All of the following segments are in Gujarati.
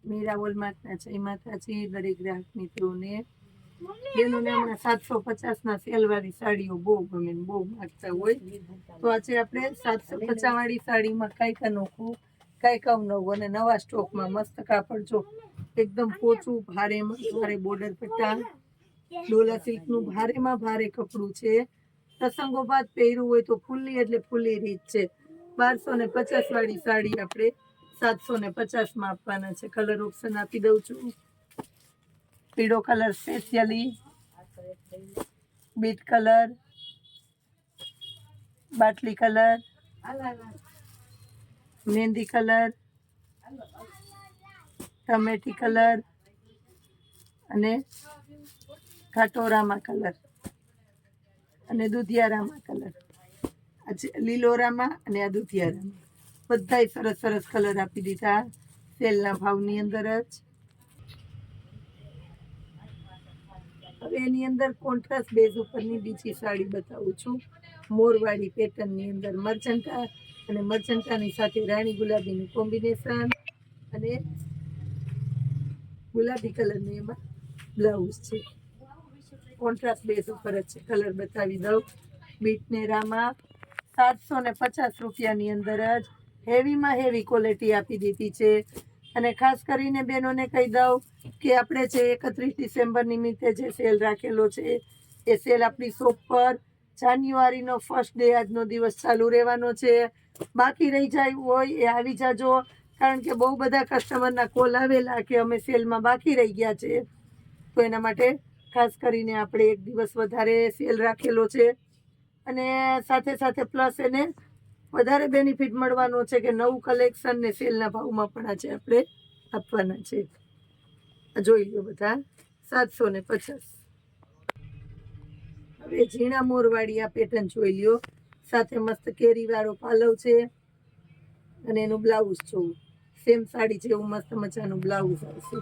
મીરાવોલ માર્ટના જય માતાજી દરેક ગ્રાહક મિત્રોને. બેનોને હમણાં 750 ના સેલ વાળી સાડીઓ બહુ ગમે, બહુ માંગતા હોય. તો આજે આપણે 750 વાળી સાડીમાં કઈક અનોખું, કઈક અવનવું અને નવા સ્ટોકમાં મસ્ત કાપડ જો એકદમ પોચું, ભારે બોર્ડર પટ્ટા, ડોલા સિલ્કનું ભારેમાં ભારે કપડું છે. પ્રસંગોપાત પહેર્યું હોય તો ફૂલ્લી એટલે ફૂલ્લી રીત છે. 1250 વાળી સાડી આપણે 750 માં આપવાના છે. કલર ઓપ્શન આપી દઉં છું. પીળો કલર સ્પેશિયલી, બીટ કલર, બાટલી કલર, મહેંદી કલર, ટમેટી કલર અને ઘાટોરામા કલર અને દુધિયારામા કલર. લીલોરામાં અને આ દુધિયારામાં બધાય સરસ સરસ કલર આપી દીધા સેલના ભાવની અંદર જ. હવે એની અંદર કોન્ટ્રાસ્ટ બેઝ ઉપરની બીજી સાડી બતાવું છું. મોરવાડી પેટર્નની અંદર મર્ચન્ટા અને મર્ચન્ટાની સાથે રાણી ગુલાબીનું કોમ્બિનેશન અને ગુલાબી કલરનું એમાં બ્લાઉઝ છે. કોન્ટ્રાસ્ટ બેઝ ઉપર જ છે. કલર બતાવી દઉં. બીટને રામા 750 રૂપિયાની અંદર જ હેવીમાં હેવી ક્વોલિટી આપી દીધી છે. અને ખાસ કરીને બહેનોને કહી દઉં કે આપણે જે 31 ડિસેમ્બર નિમિત્તે જે સેલ રાખેલો છે એ સેલ આપણી શોપ પર જાન્યુઆરીનો ફર્સ્ટ ડે આજનો દિવસ ચાલુ રહેવાનો છે. બાકી રહી જાય હોય એ આવી જાજો, કારણ કે બહુ બધા કસ્ટમરના કોલ આવેલા કે અમે સેલમાં બાકી રહી ગયા છે. તો એના માટે ખાસ કરીને આપણે એક દિવસ વધારે સેલ રાખેલો છે અને સાથે સાથે પ્લસ એને વધારે બેનિફિટ મળવાનો છે કે નવું કલેક્શન ને સેલના ભાવમાં પણ આજે આપણે આપવાના છે. જોઈ લો બધા 750. હવે ઝીણા મોરવાળી આ પેટર્ન જોઈ લ્યો. સાથે મસ્ત કેરીવાળો પાલવ છે અને એનું બ્લાઉઝ જોવું સેમ સાડી જેવું મસ્ત મજાનું બ્લાઉઝ આવશે.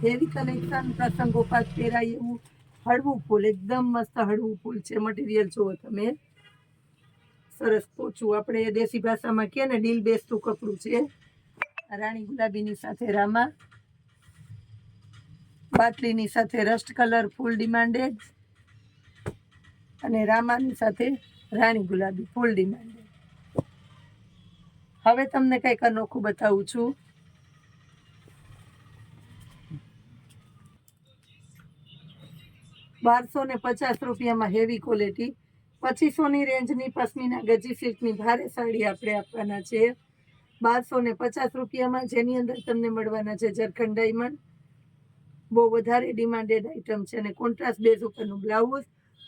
હેવી કલેક્શન, પ્રસંગોપાત પહેરાય એવું હળવું ફૂલ, એકદમ મસ્ત હળવું ફૂલ છે. મટીરિયલ જુઓ તમે, સરસ પોચું, આપણે દેશી ભાષામાં કહે ને ડીલ બેસતું કપડું છે. રાણી ગુલાબીની સાથે રામા, બાટલીની સાથે રસ્ટ કલર ફૂલ ડિમાન્ડેડ અને રામાની સાથે રાણી ગુલાબી ફૂલ ડિમાન્ડેડ. હવે તમને કંઈક અનોખું બતાવું છું. ₹1250 હેવી ક્વોલિટી 2500ની રેન્જની પશ્મિના ગજી સિલ્કની ભારે સાડી આપણે આપવાના છે. ₹1250 જેની અંદર તમને મળવાના છે ઝરખંડ ડાયમંડ. બહુ વધારે ડિમાન્ડેડ આઇટમ છે અને કોન્ટ્રાસ્ટ બેઝ ઉપરનું બ્લાઉઝ,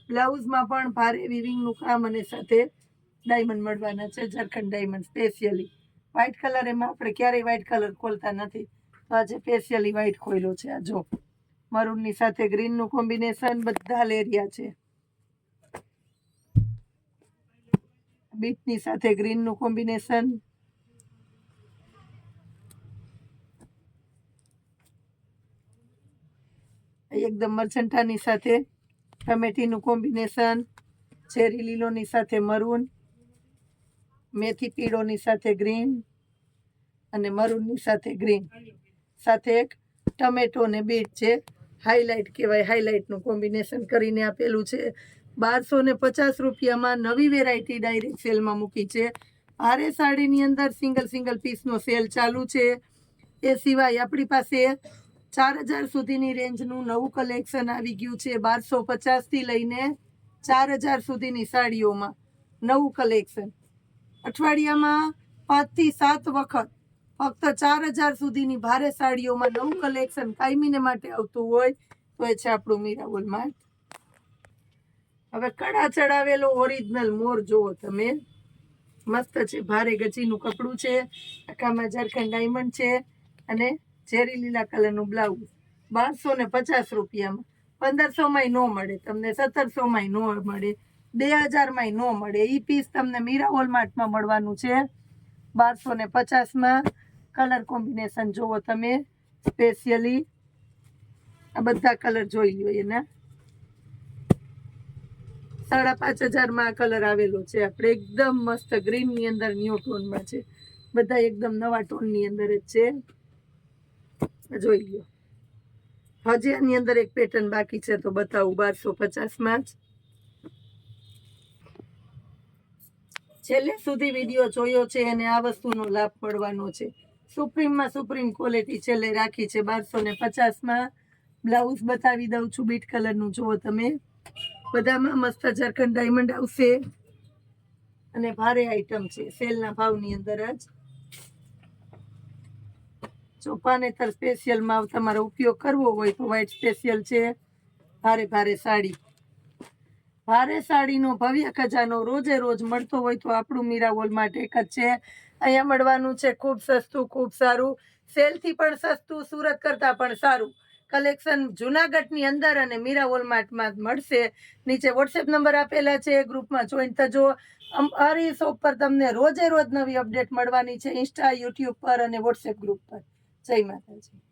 બ્લાઉઝમાં પણ ભારે વિવિંગનું કામ અને સાથે ડાયમંડ મળવાના છે. ઝરખંડ ડાયમંડ સ્પેશિયલી વ્હાઇટ કલર, એમાં આપણે ક્યારેય વ્હાઇટ કલર ખોલતા નથી, તો આજે સ્પેશિયલી વ્હાઇટ ખોલ્યો છે. આ જો મરૂનની સાથે ગ્રીનનું કોમ્બિનેશન, બધા લેરિયા છે. બીટની સાથે ગ્રીનનું કોમ્બિનેશન, એકદમ મર્ચન્ટાની સાથે ટમેટીનું કોમ્બિનેશન, ચેરી લીલોની સાથે મરૂન, મેથી પીળોની સાથે ગ્રીન અને મરૂનની સાથે ગ્રીન, સાથે એક ટમેટો ને બીટ છે. હાઇલાઇટ કહેવાય, હાઇલાઇટનું કોમ્બિનેશન કરીને આપેલું છે. ₹1250 નવી વેરાયટી ડાયરેક્ટ સેલમાં મૂકી છે. ભારે સાડીની અંદર સિંગલ પીસનો સેલ ચાલુ છે. એ સિવાય આપણી પાસે 4000 સુધીની રેન્જનું નવું કલેક્શન આવી ગયું છે. 1250થી લઈને 4000 સુધીની સાડીઓમાં નવું કલેક્શન. અઠવાડિયામાં 5 થી 7 વખત ફક્ત 4000 સુધીની ભારે સાડીઓમાં નવું કલેક્શન કાયમીને માટે આવતું હોય તો એ છે આપણું મીરાવોલ માર્ટ. હવે કડા ચડાવેલો ઓરિજિનલ મોર જુઓ તમે, મસ્ત છે. ભારે ગજીનું કપડું છે, આખામાં ઝરખંડ ડાયમંડ છે અને ઝેરી લીલા કલરનું બ્લાઉઝ. ₹1250 1500માં ન મળે તમને, 1700માં ન મળે, 2000માં ન મળે. એ પીસ તમને મીરાવોલ માર્ટમાં મળવાનું છે 1250માં. કલર કોમ્બિનેશન જુઓ તમે, સ્પેશિયલી આ બધા કલર જોઈ લો. એના 5500માં આ કલર આવેલો છે. આપણે એકદમ મસ્ત ગ્રીનની અંદર ન્યૂ ટોનમાં છે. બધા એકદમ નવા ટોનની અંદર જ છે. જોઈ લો. હજી આની અંદર એક પેટર્ન બાકી છે તો બતાવું 1250 જ. છેલ્લે સુધી વિડીયો જોયો છે અને આ વસ્તુનો લાભ મળવાનો છે. સુપ્રીમમાં સુપ્રીમ ક્વોલિટી છેલ્લે રાખી છે 1250 બ્લાઉઝ બતાવી દઉં છું. બીટ કલરનું જુઓ તમે, બધામાં મસ્ત ઝરખંડ ડાયમંડ આવશે અને ભારે આઈટમ છે સેલના ભાવની અંદર જ. જો પાનેતર સ્પેશિયલમાં તમારો ઉપયોગ કરવો હોય તો વ્હાઈટ સ્પેશિયલ છે. ભારે સાડી, ભારે સાડીનો ભવ્ય ખજાનો રોજે રોજ મળતો હોય તો આપણું મીરા વોલ માટે એક જ છે. અહીંયા મળવાનું છે ખૂબ સસ્તું, ખૂબ સારું, સેલથી પણ સસ્તું, સુરત કરતાં પણ સારું કલેક્શન જુનાગઢની અંદર અને મીરા વોલમાર્ટમાં મળશે. નીચે વોટ્સએપ નંબર આપેલા છે, ગ્રુપમાં જોઈન થજો. અમારી શોપ પર તમને રોજે રોજ નવી અપડેટ મળવાની છે, ઇન્સ્ટા, યુટ્યુબ પર અને વોટ્સએપ ગ્રુપ પર. જય માતાજી.